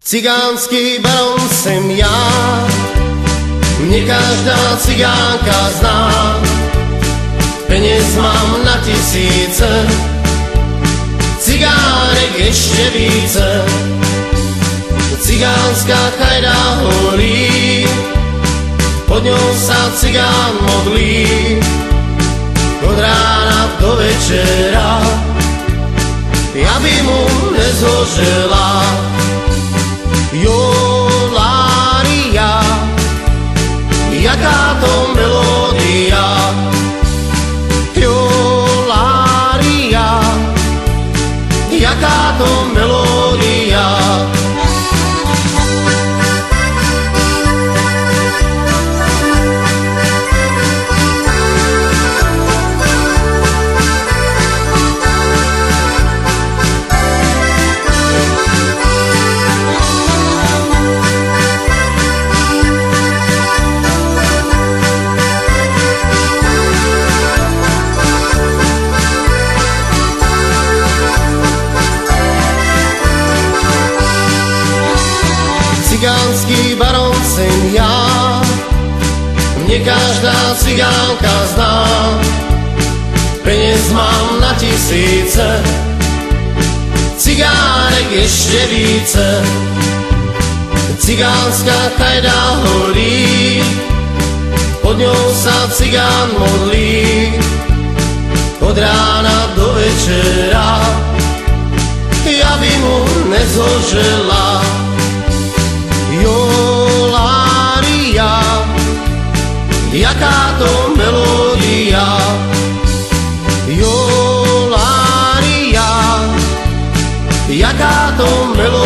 Cigánsky baron jsem já, mě každá cigánka zná. Peněz mám na tisíce, cigánek ještě více. Cigánská chajda holí, pod ňou sa cigán modlí. Od rána do večera, aby mu nezhořela. Jolária, jaká to melódia. Jolária, jaká to melódia. Cigánský baron jsem já, mě každá cigánka zná. Peněz mám na tisíce, cigánek ještě více. Cigánská chajda holí, pod ňou sa cigán modlí. Od rána do večera, aby mu nezhořela. Jolária, jaká to melódia. Jolária, jaká to melódia.